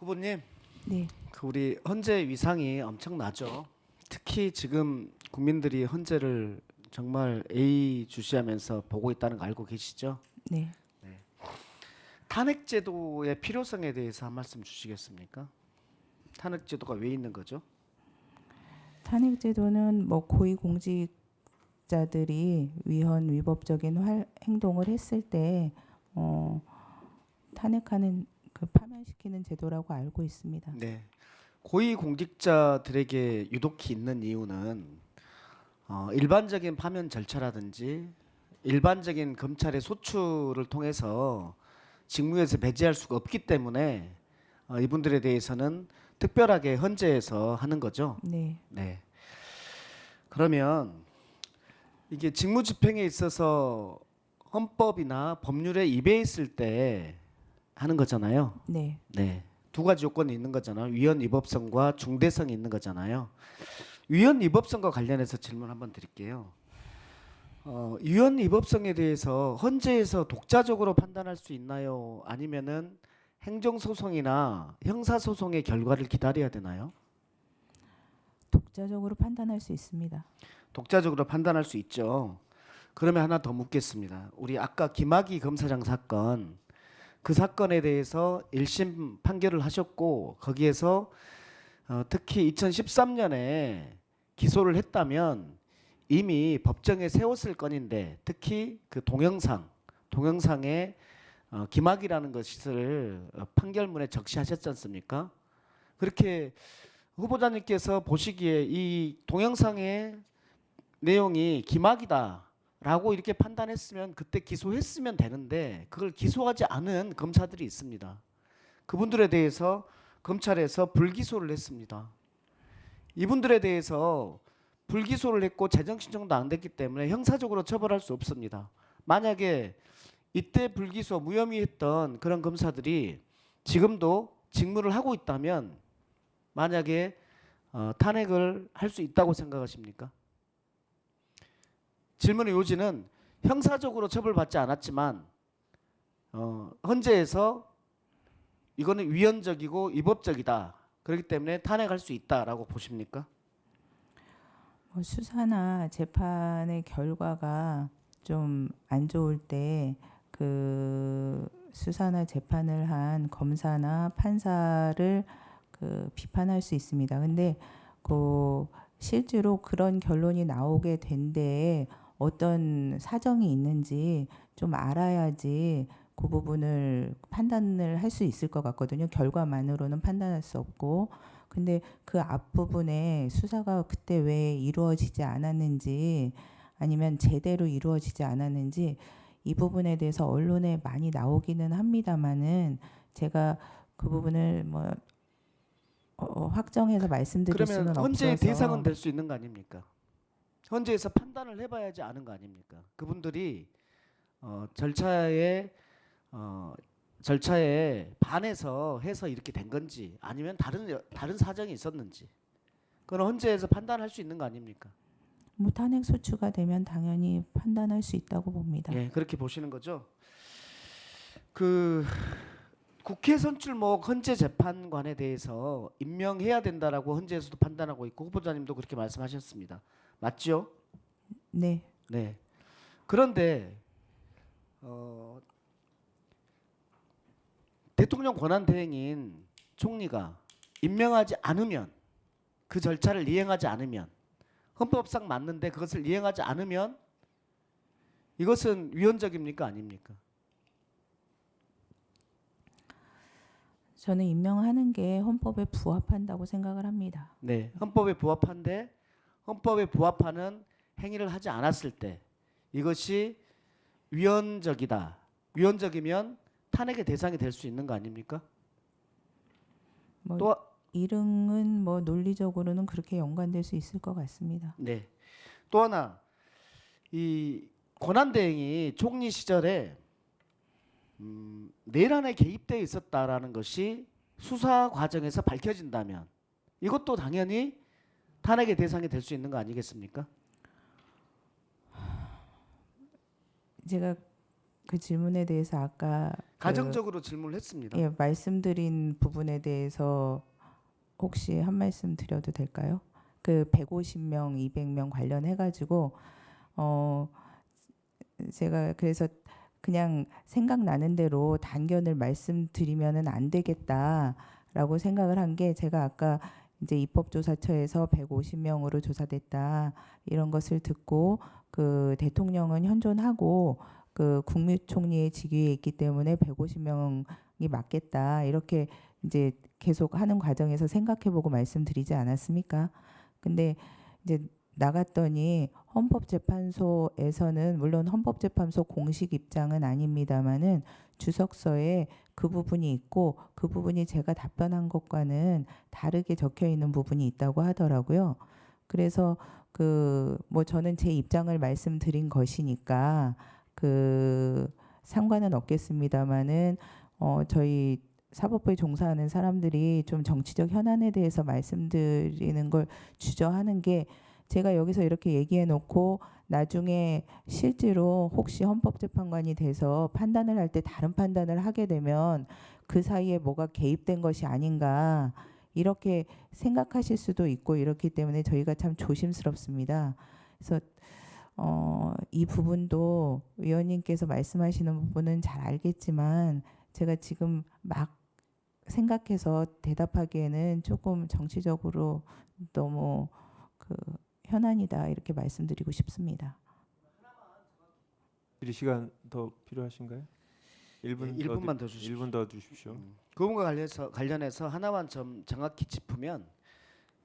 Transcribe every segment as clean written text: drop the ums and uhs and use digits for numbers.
후보님, 네, 우리 헌재 위상이 엄청나죠. 특히 지금 국민들이 헌재를 정말 예의주시하면서 보고 있다는 거 알고 계시죠? 네. 탄핵제도의 필요성에 대해서 한 말씀 주시겠습니까? 탄핵제도가 왜 있는 거죠? 탄핵제도는 뭐 고위공직자들이 위헌 위법적인 행동을 했을 때 탄핵하는 파면시키는 제도라고 알고 있습니다. 네. 고위공직자들에게 유독히 있는 이유는 일반적인 파면 절차라든지 일반적인 검찰의 소추를 통해서 직무에서 배제할 수가 없기 때문에 이분들에 대해서는 특별하게 헌재에서 하는 거죠. 네, 네. 그러면 이게 직무 집행에 있어서 헌법이나 법률에 위배해 있을 때 하는 거잖아요. 네. 네. 두 가지 요건이 있는 거잖아요. 위헌 위법성과 중대성이 있는 거잖아요. 위헌 위법성과 관련해서 질문 한번 드릴게요. 위헌 위법성에 대해서 헌재에서 독자적으로 판단할 수 있나요? 아니면은 행정소송이나 형사소송의 결과를 기다려야 되나요? 독자적으로 판단할 수 있습니다. 독자적으로 판단할 수 있죠. 그러면 하나 더 묻겠습니다. 우리 아까 김학의 검사장 사건, 그 사건에 대해서 1심 판결을 하셨고 거기에서 특히 2013년에 기소를 했다면 이미 법정에 세웠을 건인데 특히 그 동영상에 김학이라는 것을 판결문에 적시하셨지 않습니까? 그렇게 후보자님께서 보시기에 이 동영상의 내용이 김학이다라고 이렇게 판단했으면 그때 기소했으면 되는데 그걸 기소하지 않은 검사들이 있습니다. 그분들에 대해서 검찰에서 불기소를 했습니다. 이분들에 대해서 불기소를 했고 재정 신청도 안 됐기 때문에 형사적으로 처벌할 수 없습니다. 만약에 이때 불기소 무혐의했던 그런 검사들이 지금도 직무를 하고 있다면 만약에 탄핵을 할 수 있다고 생각하십니까? 질문의 요지는 형사적으로 처벌받지 않았지만 헌재에서 이거는 위헌적이고 위법적이다. 그렇기 때문에 탄핵할 수 있다라고 보십니까? 수사나 재판의 결과가 좀 안 좋을 때 수사나 재판을 한 검사나 판사를 비판할 수 있습니다. 근데 실제로 그런 결론이 나오게 된 데에 어떤 사정이 있는지 좀 알아야지 그 부분을 판단을 할 수 있을 것 같거든요. 결과만으로는 판단할 수 없고. 근데 그 앞부분에 수사가 그때 왜 이루어지지 않았는지 아니면 제대로 이루어지지 않았는지 이 부분에 대해서 언론에 많이 나오기는 합니다만은 제가 그 부분을 확정해서 말씀드릴 수는 그러면 없어서. 헌재의 대상은 될 수 있는 거 아닙니까? 헌재에서 판단을 해봐야지 아는 거 아닙니까? 그분들이 절차에 반해서 해서 이렇게 된 건지 아니면 다른 사정이 있었는지 그건 헌재에서 판단할 수 있는 거 아닙니까? 탄핵 소추가 되면 당연히 판단할 수 있다고 봅니다. 예, 그렇게 보시는 거죠. 그 국회 선출목 헌재 재판관에 대해서 임명해야 된다라고 헌재에서도 판단하고 있고 후보자님도 그렇게 말씀하셨습니다. 맞죠? 네. 네. 그런데 대통령 권한 대행인 총리가 임명하지 않으면 그 절차를 이행하지 않으면 헌법상 맞는데 그것을 이행하지 않으면 이것은 위헌적입니까 아닙니까? 저는 임명하는 게 헌법에 부합한다고 생각을 합니다. 네, 헌법에 부합한데 헌법에 부합하는 행위를 하지 않았을 때 이것이 위헌적이다. 위헌적이면 탄핵의 대상이 될 수 있는 거 아닙니까? 또 일응은 논리적으로는 그렇게 연관될 수 있을 것 같습니다. 네. 또 하나 이 권한대행이 총리 시절에 내란에 개입되어 있었다라는 것이 수사 과정에서 밝혀진다면 이것도 당연히 탄핵의 대상이 될 수 있는 거 아니겠습니까? 제가 그 질문에 대해서 아까 가정적으로 질문을 했습니다. 예, 말씀드린 부분에 대해서 혹시 한 말씀 드려도 될까요? 그 150명, 200명 관련해 가지고 제가 그래서 그냥 생각나는 대로 단견을 말씀드리면은 안 되겠다라고 생각을 한 게, 제가 아까 이제 입법조사처에서 150명으로 조사됐다 이런 것을 듣고 그 대통령은 현존하고 그 국무총리의 직위에 있기 때문에 150명이 맞겠다 이렇게 이제 계속 하는 과정에서 생각해보고 말씀드리지 않았습니까? 근데 이제 나갔더니 헌법재판소에서는, 물론 헌법재판소 공식 입장은 아닙니다만은 주석서에 그 부분이 있고 그 부분이 제가 답변한 것과는 다르게 적혀 있는 부분이 있다고 하더라고요. 그래서 그 뭐 저는 제 입장을 말씀드린 것이니까 그 상관은 없겠습니다만은 저희 사법부에 종사하는 사람들이 좀 정치적 현안에 대해서 말씀드리는 걸 주저하는 게, 제가 여기서 이렇게 얘기해 놓고 나중에 실제로 혹시 헌법재판관이 돼서 판단을 할 때 다른 판단을 하게 되면 그 사이에 뭐가 개입된 것이 아닌가 이렇게 생각하실 수도 있고, 이렇기 때문에 저희가 참 조심스럽습니다. 그래서 이 부분도 위원님께서 말씀하시는 부분은 잘 알겠지만 제가 지금 막 생각해서 대답하기에는 조금 정치적으로 너무 그 현안이다 이렇게 말씀드리고 싶습니다. 이 시간 더 필요하신가요? 1분 1분만 더 주십시오. 1분 더 주십시오. 그 부분과 관련해서 하나만 좀 정확히 짚으면,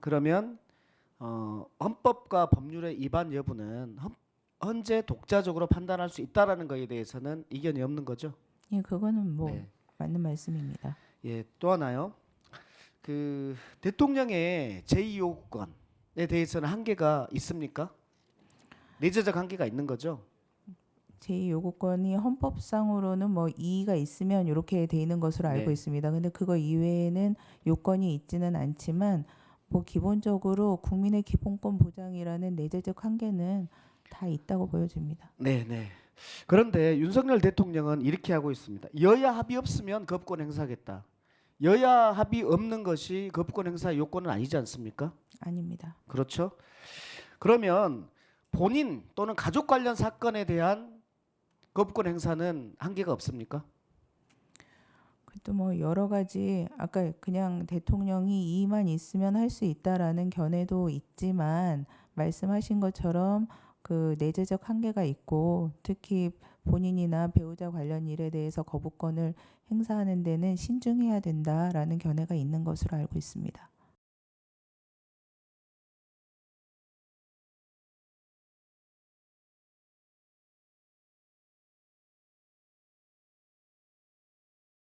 그러면 헌법과 법률의 위반 여부는 헌재 독자적으로 판단할 수 있다라는 것에 대해서는 이견이 없는 거죠. 예, 그거는 뭐 네. 맞는 말씀입니다. 예, 또 하나요. 그 대통령의 제2요구권에 대해서는 한계가 있습니까? 내재적 한계가 있는 거죠. 제2요구권이 헌법상으로는 뭐 이의가 있으면 이렇게 돼 있는 것으로 알고 네. 있습니다. 근데 그거 이외에는 요건이 있지는 않지만 뭐 기본적으로 국민의 기본권 보장이라는 내재적 한계는 다 있다고 보여집니다. 네, 네. 그런데 윤석열 대통령은 이렇게 하고 있습니다. 여야 합의 없으면 거부권 행사하겠다. 여야 합의 없는 것이 거부권 행사 요건은 아니지 않습니까? 아닙니다. 그렇죠? 그러면 본인 또는 가족 관련 사건에 대한 거부권 행사는 한계가 없습니까? 그것도 뭐 여러 가지, 아까 그냥 대통령이 이의만 있으면 할 수 있다라는 견해도 있지만 말씀하신 것처럼 그 내재적 한계가 있고, 특히 본인이나 배우자 관련 일에 대해서 거부권을 행사하는 데는 신중해야 된다라는 견해가 있는 것으로 알고 있습니다.